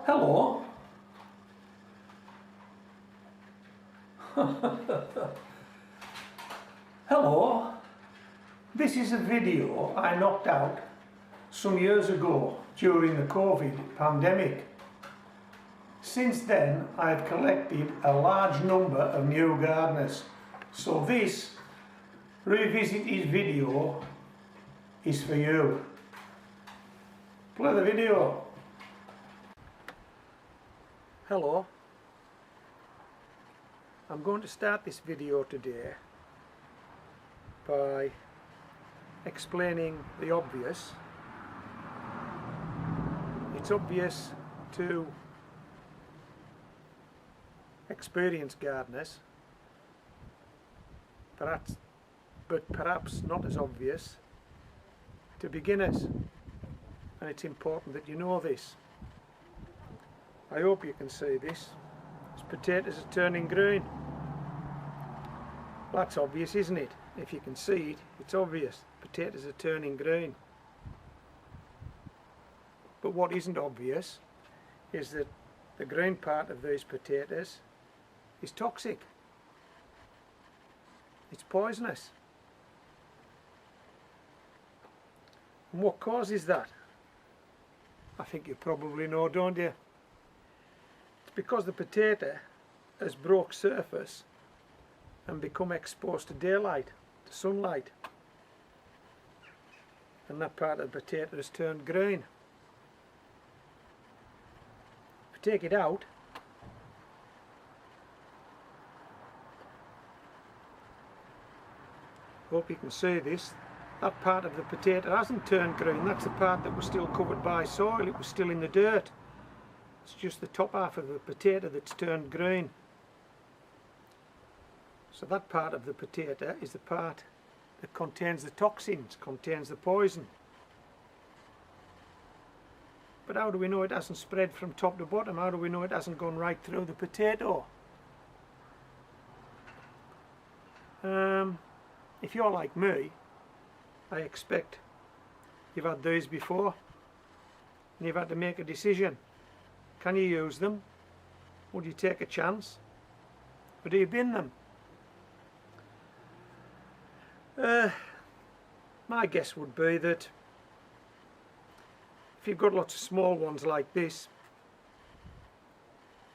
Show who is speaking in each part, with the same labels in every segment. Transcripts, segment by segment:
Speaker 1: Hello. Hello. This is a video I knocked out some years ago during the COVID pandemic. Since then I've collected a large number of new gardeners. So this revisited video is for you. Play the video. Hello. I'm going to start this video today by explaining the obvious. It's obvious to experienced gardeners, but perhaps not as obvious to beginners, and it's important that you know this. I hope you can see this. These potatoes are turning green. That's obvious, isn't it? If you can see it, it's obvious. Potatoes are turning green. But what isn't obvious is that the green part of these potatoes is toxic. It's poisonous. And what causes that? I think you probably know, don't you? It's because the potato has broke surface and become exposed to daylight, to sunlight. And that part of the potato has turned green. If you take it out, hope you can see this, that part of the potato hasn't turned green. That's the part that was still covered by soil. It was still in the dirt. It's just the top half of the potato that's turned green. So that part of the potato is the part that contains the toxins, contains the poison. But how do we know it hasn't spread from top to bottom? How do we know it hasn't gone right through the potato? If you're like me, I expect you've had these before and you've had to make a decision. Can you use them? Would you take a chance? Or do you bin them? My guess would be that if you've got lots of small ones like this,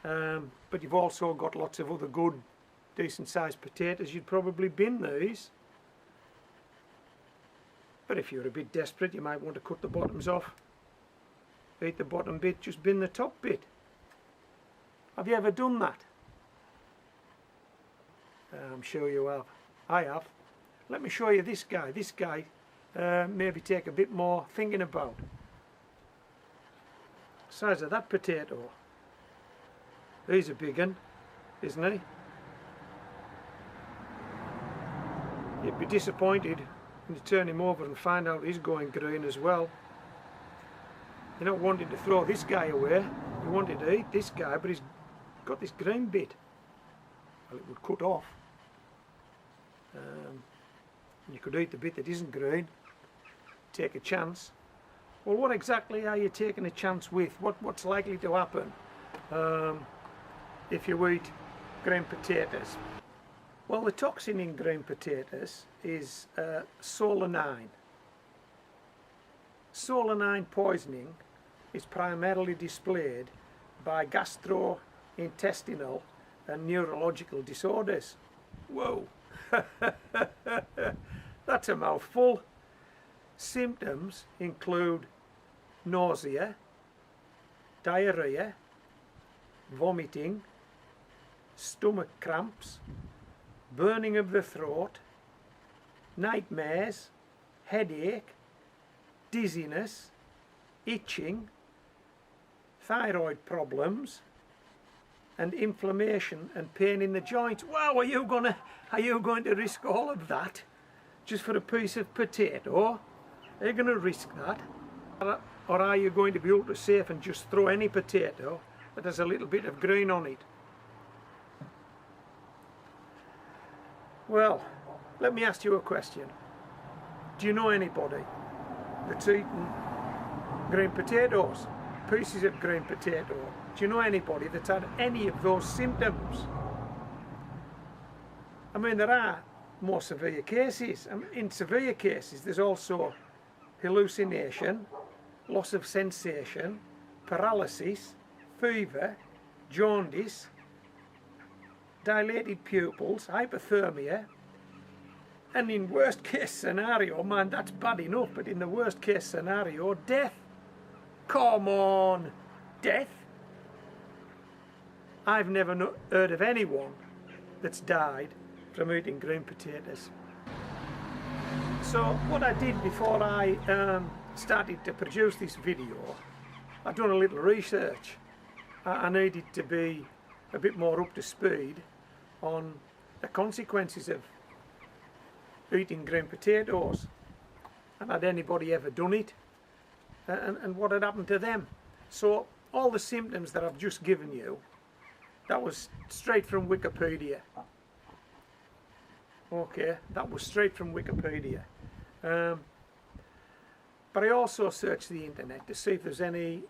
Speaker 1: but you've also got lots of other good decent sized potatoes, you'd probably bin these. But if you're a bit desperate, you might want to cut the bottoms off, eat the bottom bit, just bin the top bit. Have you ever done that? I'm sure you have. I have. Let me show you this guy. This guy maybe take a bit more thinking about. Size of that potato. He's a big one, isn't he? You'd be disappointed when you turn him over and find out he's going green as well. You're not wanting to throw this guy away. You wanted to eat this guy, but he's got this green bit. Well, it would cut off. You could eat the bit that isn't green. Take a chance. Well, what exactly are you taking a chance with? What's likely to happen if you eat green potatoes? Well, the toxin in green potatoes is solanine. Solanine poisoning is primarily displayed by gastrointestinal and neurological disorders. Whoa! That's a mouthful. Symptoms include nausea, diarrhea, vomiting, stomach cramps, burning of the throat, nightmares, headache, dizziness, itching, thyroid problems, and inflammation and pain in the joints. Wow, are you going to risk all of that just for a piece of potato? Are you going to risk that? Or are you going to be ultra safe and just throw any potato that has a little bit of green on it? Well, let me ask you a question. Do you know anybody that's eaten green potatoes? pieces of green potato. Do you know anybody that's had any of those symptoms? I mean, there are more severe cases. In severe cases, there's also hallucination, loss of sensation, paralysis, fever, jaundice, dilated pupils, hypothermia, and in worst case scenario, man, that's bad enough, but in the worst case scenario, death. Come on, death? I've never heard of anyone that's died from eating green potatoes. So what I did before I started to produce this video, I've done a little research. I needed to be a bit more up to speed on the consequences of eating green potatoes, and had anybody ever done it, and what had happened to them. So all the symptoms that I've just given you, that was straight from Wikipedia. Okay, that was straight from Wikipedia. But I also searched the internet to see if there's any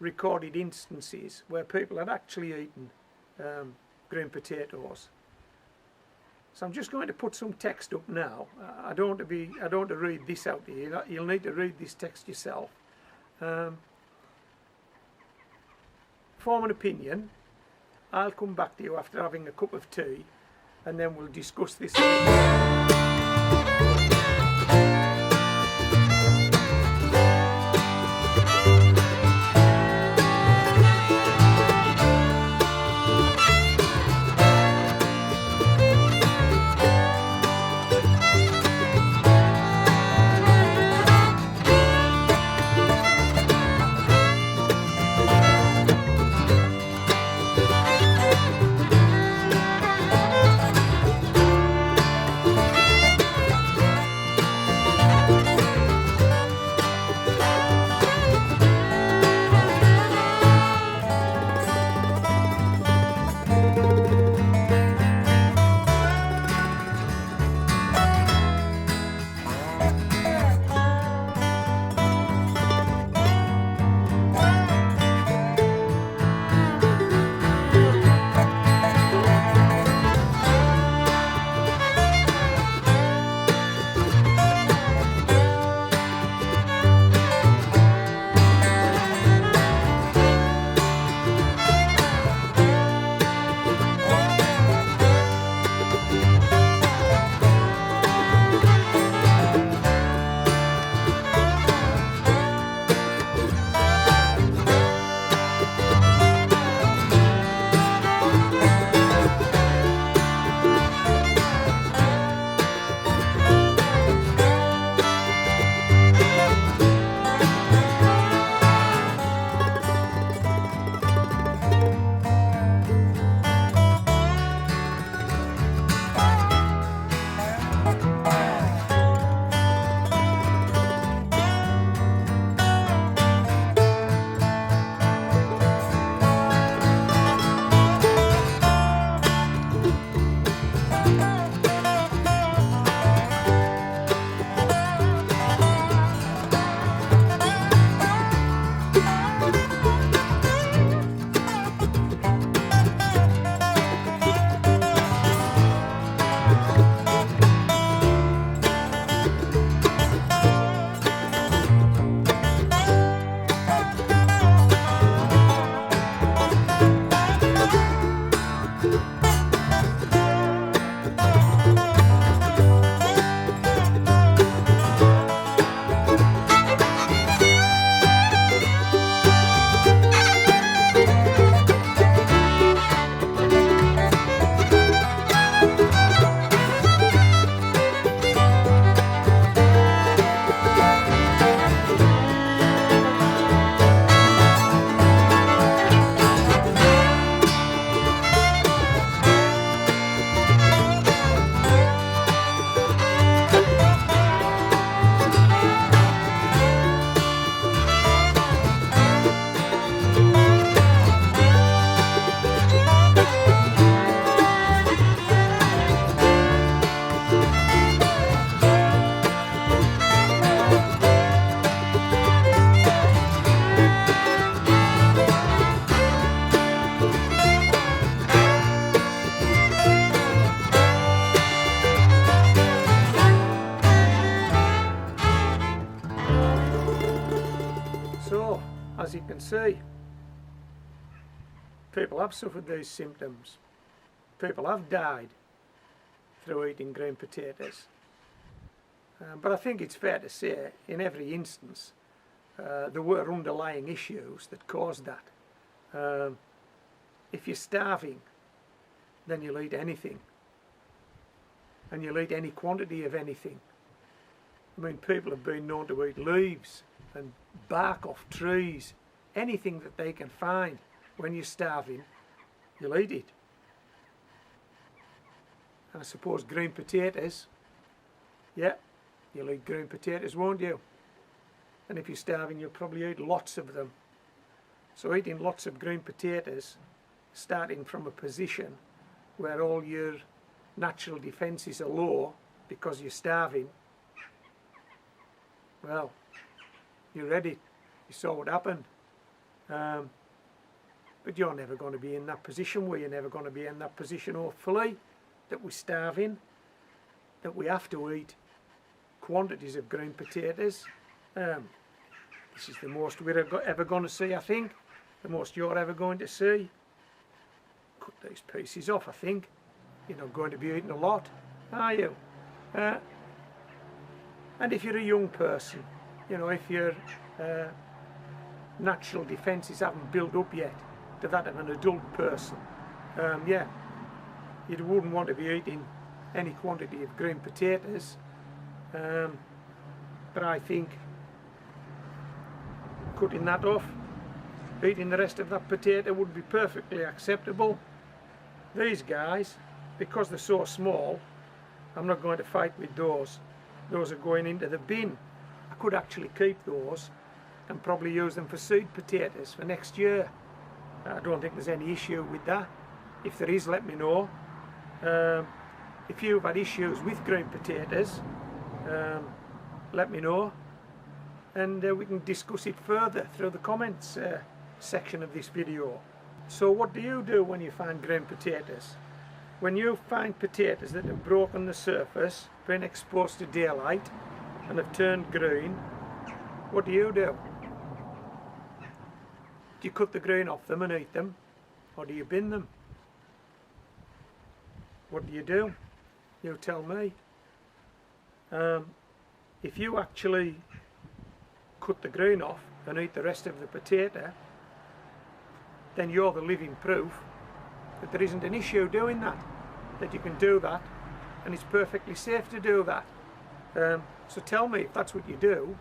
Speaker 1: recorded instances where people had actually eaten green potatoes. So I'm just going to put some text up now. I don't want to read this out to you. You'll need to read this text yourself. Form an opinion. I'll come back to you after having a cup of tea, and then we'll discuss this. can see, people have suffered these symptoms. People have died through eating green potatoes. But I think it's fair to say, in every instance, there were underlying issues that caused that. If you're starving, then you'll eat anything. And you'll eat any quantity of anything. I mean, people have been known to eat leaves and bark off trees, anything that they can find. When you're starving, you'll eat it. And I suppose green potatoes, yeah, you'll eat green potatoes, won't you? And if you're starving, you'll probably eat lots of them. So eating lots of green potatoes, starting from a position where all your natural defences are low because you're starving, well, you read it, you saw what happened. But you're never going to be in that position. You're never going to be in that position, hopefully, that we're starving, that we have to eat quantities of green potatoes. This is the most we're ever going to see, I think. The most you're ever going to see. Cut these pieces off, I think. You're not going to be eating a lot, are you? And if you're a young person, you know, if your natural defences haven't built up yet to that of an adult person, yeah, you wouldn't want to be eating any quantity of green potatoes. But I think cutting that off, eating the rest of that potato would be perfectly acceptable. These guys, because they're so small, I'm not going to fight with those. Those are going into the bin. I could actually keep those and probably use them for seed potatoes for next year. I don't think there's any issue with that. If there is, let me know. If you've had issues with green potatoes, let me know, and we can discuss it further through the comments section of this video. So what do you do when you find green potatoes? When you find potatoes that have broken the surface, been exposed to daylight and have turned green, what do you do? Do you cut the green off them and eat them, or do you bin them? What do? You tell me. If you actually cut the green off and eat the rest of the potato, then you're the living proof that there isn't an issue doing that, that you can do that and it's perfectly safe to do that. So tell me if that's what you do.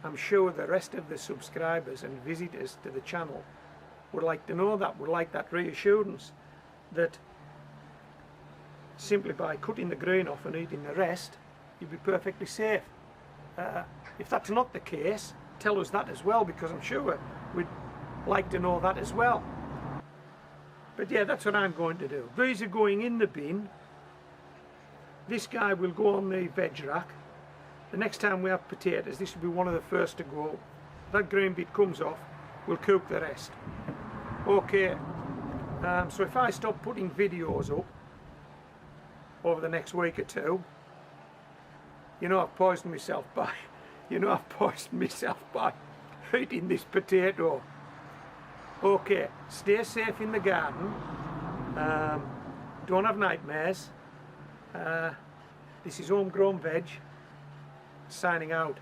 Speaker 1: I'm sure the rest of the subscribers and visitors to the channel would like to know that, would like that reassurance that simply by cutting the green off and eating the rest, you'd be perfectly safe. If that's not the case, tell us that as well, because I'm sure we'd like to know that as well. But yeah, that's what I'm going to do. These are going in the bin. This guy will go on the veg rack. The next time we have potatoes, this will be one of the first to go. That green bit comes off, we'll cook the rest. Okay, so if I stop putting videos up over the next week or two, you know I've poisoned myself by eating this potato. Okay, stay safe in the garden. Don't have nightmares. This is Homegrown Veg, signing out.